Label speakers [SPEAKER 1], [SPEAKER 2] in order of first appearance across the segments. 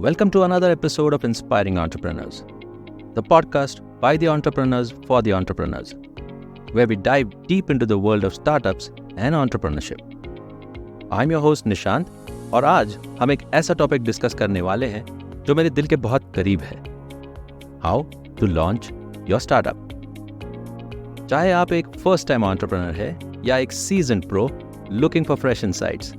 [SPEAKER 1] Welcome to another episode of Inspiring Entrepreneurs, the podcast by the entrepreneurs for the entrepreneurs, where we dive deep into the world of startups and entrepreneurship. I'm your host Nishant और आज हम एक ऐसा topic discuss करने वाले हैं जो मेरे दिल के बहुत करीब है। How to launch your startup. चाहे आप एक फर्स्ट टाइम एंटरप्रेन्योर है या एक seasoned pro looking for fresh insights,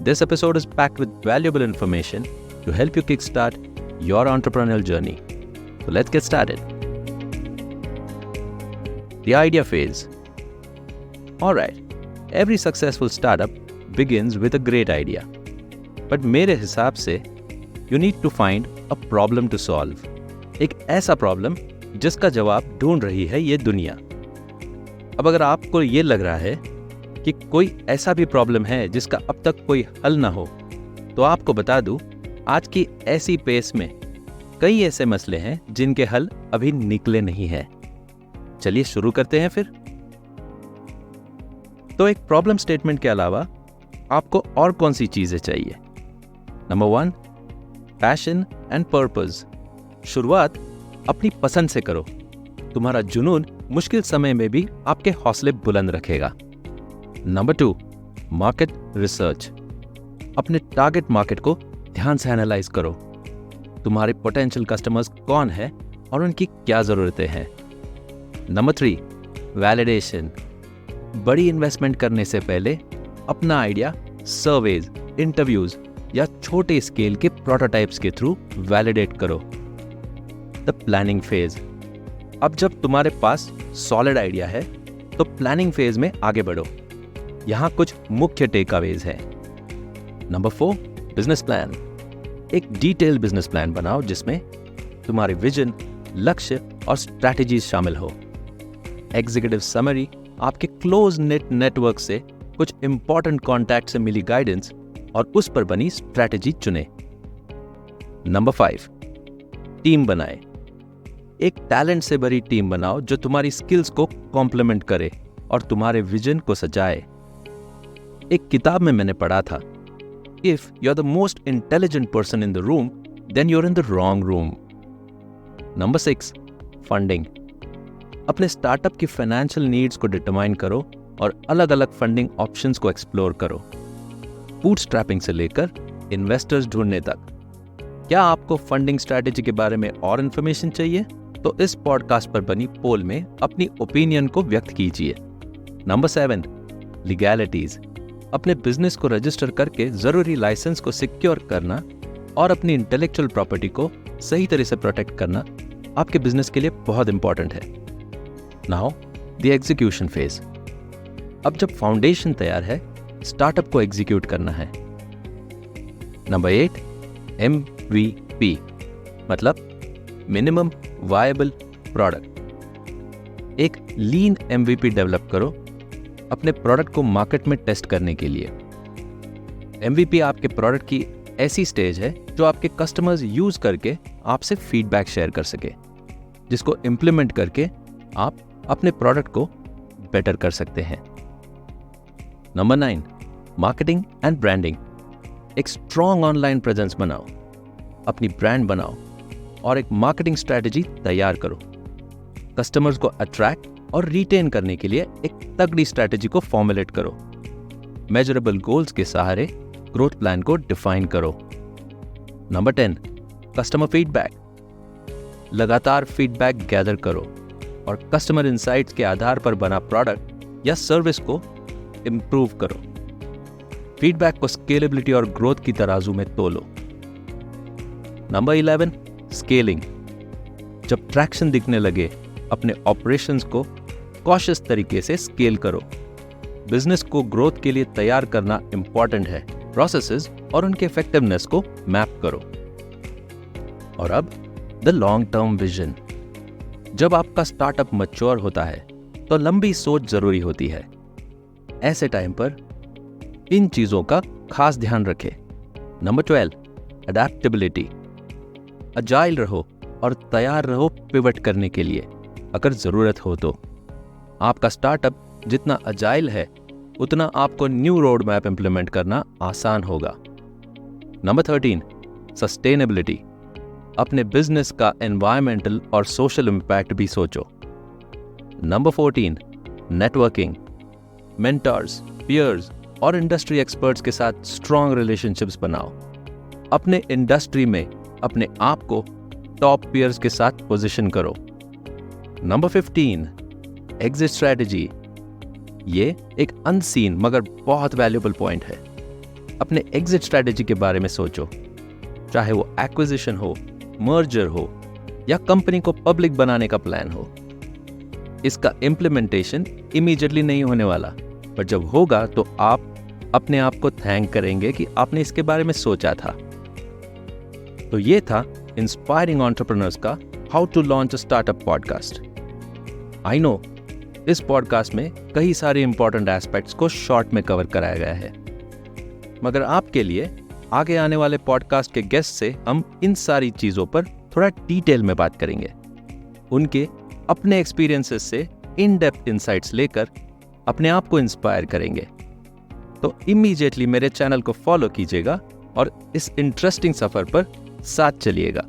[SPEAKER 1] this episode is packed with valuable information to help you kickstart your entrepreneurial journey. So let's get started. The idea phase. Alright, every successful startup begins with a great idea. But मेरे हिसाब से you need to find a problem to solve. एक ऐसा problem जिसका जवाब ढूंढ रही है ये दुनिया। अब अगर आपको ये लग रहा है कि कोई ऐसा भी प्रॉब्लम है जिसका अब तक कोई हल ना हो, तो आपको बता दूं, आज की ऐसी पेस में कई ऐसे मसले हैं जिनके हल अभी निकले नहीं हैं। चलिए शुरू करते हैं फिर। तो एक प्रॉब्लम स्टेटमेंट के अलावा आपको और कौन सी चीजें चाहिए? Number 1, passion and purpose. शुरुआत अपनी पसंद से करो। तुम्हारा जुनून मुश्किल समय में भी आपके हौसले बुलंद रखेगा। Number 2, market research. अपने टारगेट मार्केट को ध्यान से एनालाइज करो। तुम्हारे पोटेंशियल कस्टमर्स कौन है और उनकी क्या जरूरतें हैं। Number 3, validation. बड़ी इन्वेस्टमेंट करने से पहले अपना आइडिया सर्वेज, इंटरव्यूज या छोटे स्केल के प्रोटोटाइप्स के थ्रू वैलिडेट करो। The planning phase. अब जब तुम्हारे पास सॉलिड आइडिया है तो प्लानिंग फेज में आगे बढ़ो। यहां कुछ मुख्य टेकअवेज हैं। Number 4, business plan. एक डिटेल्ड बिजनेस प्लान बनाओ जिसमें तुम्हारे विजन, लक्ष्य और स्ट्रैटेजीज शामिल हो। एग्जीक्यूटिव समरी आपके क्लोज नेटवर्क से कुछ इंपॉर्टेंट कॉन्टैक्ट से मिली गाइडेंस और उस पर बनी स्ट्रैटेजी चुने। नंबर 5, टीम बनाए। एक टैलेंट से भरी टीम बनाओ जो तुम्हारी स्किल्स को कॉम्प्लीमेंट करे और तुम्हारे विजन को सजाए। एक किताब में मैंने पढ़ा था, If you're the most intelligent person in the room, then you're in the wrong room. Number 6, funding. अपने स्टार्टअप की फाइनेंशियल नीड्स को डिटरमाइन करो और अलग अलग फंडिंग ऑप्शंस को एक्सप्लोर करो, बूटस्ट्रैपिंग से लेकर इन्वेस्टर्स ढूंढने तक। क्या आपको फंडिंग स्ट्रैटेजी के बारे में और इन्फॉर्मेशन चाहिए? तो इस पॉडकास्ट पर बनी पोल में अपनी ओपिनियन को व्यक्त कीजिए। Number 7, legalities. अपने बिजनेस को रजिस्टर करके जरूरी लाइसेंस को सिक्योर करना और अपनी इंटेलेक्चुअल प्रॉपर्टी को सही तरह से प्रोटेक्ट करना आपके बिजनेस के लिए बहुत इंपॉर्टेंट है। Now the execution phase. अब जब फाउंडेशन तैयार है, स्टार्टअप को एग्जीक्यूट करना है। नंबर 8, MVP, मतलब मिनिमम वायबल प्रोडक्ट। एक लीन MVP डेवलप करो अपने प्रोडक्ट को मार्केट में टेस्ट करने के लिए। MVP आपके प्रोडक्ट की ऐसी स्टेज है जो आपके कस्टमर्स यूज करके आपसे फीडबैक शेयर कर सके, जिसको इंप्लीमेंट करके आप अपने प्रोडक्ट को बेटर कर सकते हैं। Number 9, marketing and branding. एक स्ट्रॉन्ग ऑनलाइन प्रेजेंस बनाओ, अपनी ब्रांड बनाओ और एक मार्केटिंग स्ट्रैटेजी तैयार करो। कस्टमर्स को अट्रैक्ट और रिटेन करने के लिए एक तगड़ी स्ट्रैटेजी को फॉर्मुलेट करो। मेजरेबल गोल्स के सहारे ग्रोथ प्लान को डिफाइन करो। Number 10, customer feedback. लगातार फीडबैक गैदर करो और कस्टमर इनसाइट्स के आधार पर बना प्रोडक्ट या सर्विस को इंप्रूव करो। फीडबैक को स्केलेबिलिटी और ग्रोथ की तराजू में तोलो। Number 11, scaling. जब ट्रैक्शन दिखने लगे, अपने ऑपरेशंस को कॉशियस तरीके से स्केल करो। बिजनेस को ग्रोथ के लिए तैयार करना इंपॉर्टेंट है। प्रोसेसेस और उनके इफेक्टिवनेस को मैप करो। और अब द लॉन्ग टर्म विजन। जब आपका स्टार्टअप मैच्योर होता है तो लंबी सोच जरूरी होती है। ऐसे टाइम पर इन चीजों का खास ध्यान रखें। Number 12, adaptability. अजाइल रहो और तैयार रहो पिवट करने के लिए अगर जरूरत हो तो। आपका स्टार्टअप जितना अजाइल है उतना आपको न्यू रोड मैप इंप्लीमेंट करना आसान होगा। नंबर 13, सस्टेनेबिलिटी, अपने बिजनेस का एनवायरमेंटल और सोशल इम्पैक्ट भी सोचो। नंबर 14, नेटवर्किंग, मेंटर्स, पीयर्स और इंडस्ट्री एक्सपर्ट्स के साथ स्ट्रॉन्ग रिलेशनशिप्स बनाओ। अपने इंडस्ट्री में अपने आप को टॉप पीयर्स के साथ पोजीशन करो। Number 15, exit strategy. ये एक अनसीन मगर बहुत वैल्यूएबल पॉइंट है। अपने एग्जिट स्ट्रैटेजी के बारे में सोचो, चाहे वो एक्विजिशन हो, मर्जर हो या कंपनी को पब्लिक बनाने का प्लान हो। इसका इम्प्लीमेंटेशन इमीडिएटली नहीं होने वाला, पर जब होगा तो आप अपने आप को थैंक करेंगे कि आपने इसके बारे में सोचा था। तो ये था इंस्पायरिंग एंटरप्रेन्योर्स का how to launch a startup podcast. I know इस पॉडकास्ट में कई सारे इंपॉर्टेंट एस्पेक्ट्स को शॉर्ट में कवर कराया गया है, मगर आपके लिए आगे आने वाले पॉडकास्ट के गेस्ट से हम इन सारी चीजों पर थोड़ा डिटेल में बात करेंगे। उनके अपने एक्सपीरियंसेस से इन डेप्थ इंसाइट्स लेकर अपने आप को इंस्पायर करेंगे। तो इमीडिएटली मेरे चैनल को फॉलो कीजिएगा और इस इंटरेस्टिंग सफर पर साथ चलिएगा।